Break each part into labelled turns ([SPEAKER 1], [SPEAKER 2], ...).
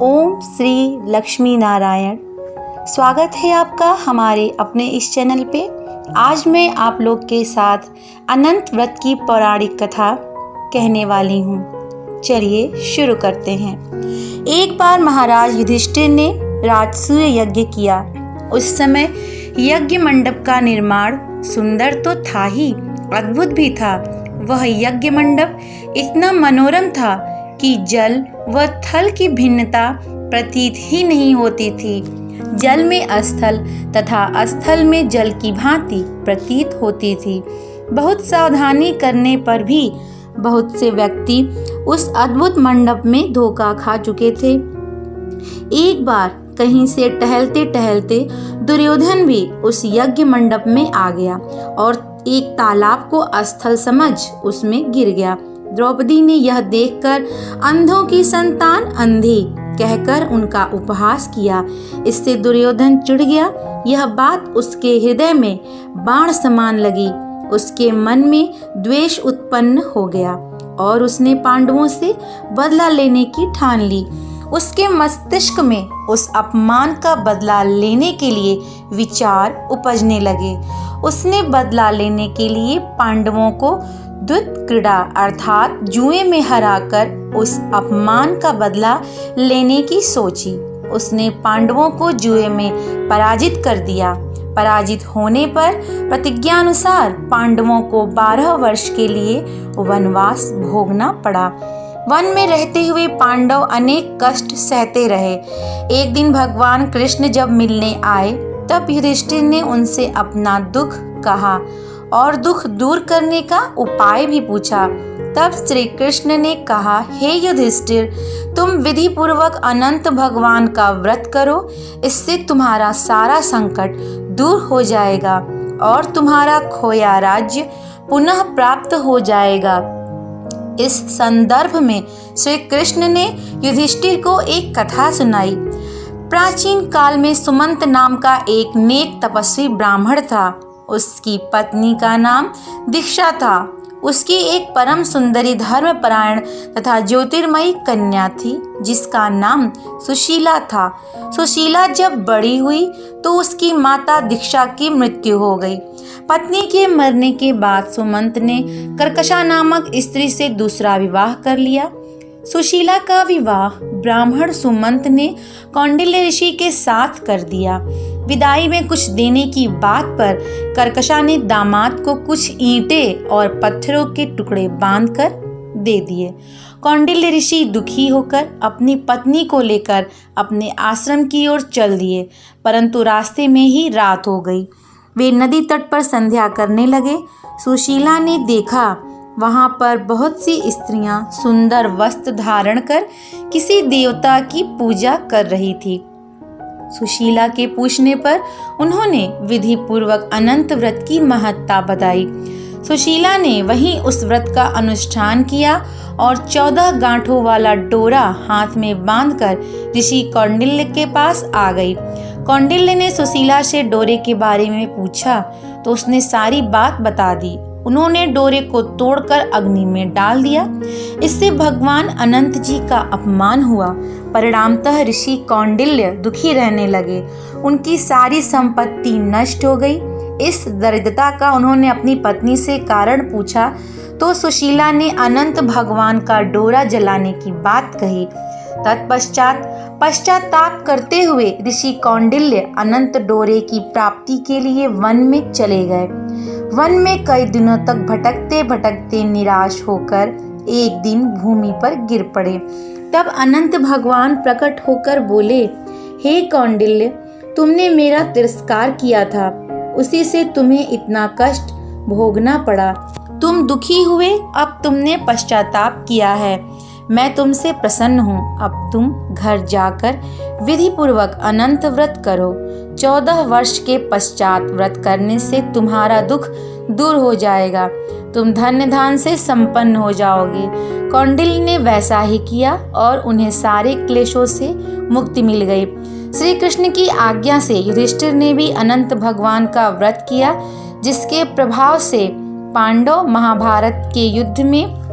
[SPEAKER 1] ओम श्री लक्ष्मी नारायण। स्वागत है आपका हमारे अपने इस चैनल पे। आज मैं आप लोग के साथ अनंत व्रत की पौराणिक कथा कहने वाली हूँ। चलिए शुरू करते हैं। एक बार महाराज युधिष्ठिर ने राजसूय यज्ञ किया। उस समय यज्ञ मंडप का निर्माण सुंदर तो था ही, अद्भुत भी था। वह यज्ञ मंडप इतना मनोरम था कि जल व थल की भिन्नता प्रतीत ही नहीं होती थी। जल में अस्थल तथा अस्थल में जल की भांति प्रतीत होती थी। बहुत सावधानी करने पर भी बहुत से व्यक्ति उस अद्भुत मंडप में धोखा खा चुके थे। एक बार कहीं से टहलते टहलते दुर्योधन भी उस यज्ञ मंडप में आ गया और एक तालाब को अस्थल समझ उसमें गिर गया। द्रौपदी ने यह देखकर अंधों की संतान अंधी कहकर उनका उपहास किया। इससे दुर्योधन चिढ़ गया। यह बात उसके हृदय में बाण समान लगी। उसके मन में द्वेष उत्पन्न हो गया और उसने पांडवों से बदला लेने की ठान ली। उसके मस्तिष्क में उस अपमान का बदला लेने के लिए विचार उपजने लगे। उसने बदला लेने के लिए पांडवों को द्वैत क्रीड़ा अर्थात जुए में हराकर उस अपमान का बदला लेने की सोची। उसने पांडवों को जुए में पराजित कर दिया। पराजित होने पर प्रतिज्ञानुसार पांडवों को 12 वर्ष के लिए वनवास भोगना पड़ा। वन में रहते हुए पांडव अनेक कष्ट सहते रहे। एक दिन भगवान कृष्ण जब मिलने आए तब युधिष्ठिर ने उनसे अपना दुख कहा और दुख दूर करने का उपाय भी पूछा। तब श्री कृष्ण ने कहा, हे युधिष्ठिर, तुम विधि पूर्वक अनंत भगवान का व्रत करो। इससे तुम्हारा सारा संकट दूर हो जाएगा और तुम्हारा खोया राज्य पुनः प्राप्त हो जाएगा। इस संदर्भ में श्री कृष्ण ने युधिष्ठिर को एक कथा सुनाई। प्राचीन काल में सुमंत नाम का एक नेक तपस्वी ब्राह्मण था। उसकी पत्नी का नाम दीक्षा था। उसकी एक परम सुंदरी धर्मपरायण तथा ज्योतिर्मयी कन्या थी जिसका नाम सुशीला था। सुशीला जब बड़ी हुई तो उसकी माता दीक्षा की मृत्यु हो गई। पत्नी के मरने के बाद सुमंत ने कर्कशा नामक स्त्री से दूसरा विवाह कर लिया। सुशीला का विवाह ब्राह्मण सुमंत ने कौंडिल्य ऋषि के साथ कर दिया। विदाई में कुछ देने की बात पर कर्कशा ने दामाद को कुछ ईंटें और पत्थरों के टुकड़े बांधकर दे दिए। कौंडिल्य ऋषि दुखी होकर अपनी पत्नी को लेकर अपने आश्रम की ओर चल दिए, परंतु रास्ते में ही रात हो गई। वे नदी तट पर संध्या करने लगे। सुशीला ने देखा वहां पर बहुत सी स्त्रियां सुंदर वस्त्र धारण कर किसी देवता की पूजा कर रही थी। सुशीला के पूछने पर उन्होंने विधि पूर्वक अनंत व्रत की महत्ता बताई। सुशीला ने वहीं उस व्रत का अनुष्ठान किया और 14 गांठों वाला डोरा हाथ में बांधकर ऋषि कौंडिल्य के पास आ गई। कौंडिल्य ने सुशीला से डोरे के बारे में पूछा तो उसने सारी बात बता दी। उन्होंने डोरे को तोड़कर अग्नि में डाल दिया। इससे भगवान अनंत जी का अपमान हुआ। परिणामतः ऋषि कौंडिल्य दुखी रहने लगे। उनकी सारी संपत्ति नष्ट हो गई। इस दरिद्रता का उन्होंने अपनी पत्नी से कारण पूछा तो सुशीला ने अनंत भगवान का डोरा जलाने की बात कही। तत्पश्चात पश्चाताप करते हुए ऋषि कौंडिल्य अनंत डोरे की प्राप्ति के लिए वन में चले गए। वन में कई दिनों तक भटकते भटकते निराश होकर एक दिन भूमि पर गिर पड़े। तब अनंत भगवान प्रकट होकर बोले, हे कौंडिल्य, तुमने मेरा तिरस्कार किया था, उसी से तुम्हें इतना कष्ट भोगना पड़ा। तुम दुखी हुए, अब तुमने पश्चाताप किया है। मैं तुमसे प्रसन्न हूँ। अब तुम घर जाकर विधि पूर्वक अनंत व्रत करो। 14 वर्ष के पश्चात व्रत करने से तुम्हारा दुख दूर हो जाएगा। तुम धन्य धान से संपन्न हो जाओगे। कौंडिल्य ने वैसा ही किया और उन्हें सारे क्लेशों से मुक्ति मिल गई। श्री कृष्ण की आज्ञा से युधिष्ठिर ने भी अनंत भगवान का व्रत किया, जिसके प्रभाव से पांडव महाभारत के युद्ध में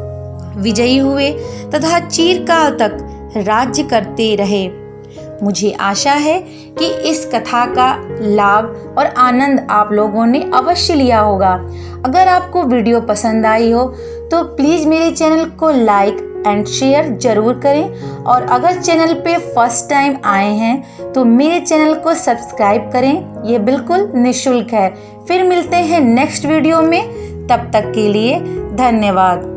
[SPEAKER 1] विजयी हुए तथा चिरकाल तक राज्य करते रहे। मुझे आशा है कि इस कथा का लाभ और आनंद आप लोगों ने अवश्य लिया होगा। अगर आपको वीडियो पसंद आई हो तो प्लीज़ मेरे चैनल को लाइक एंड शेयर जरूर करें, और अगर चैनल पे फर्स्ट टाइम आए हैं तो मेरे चैनल को सब्सक्राइब करें। ये बिल्कुल निःशुल्क है। फिर मिलते हैं नेक्स्ट वीडियो में, तब तक के लिए धन्यवाद।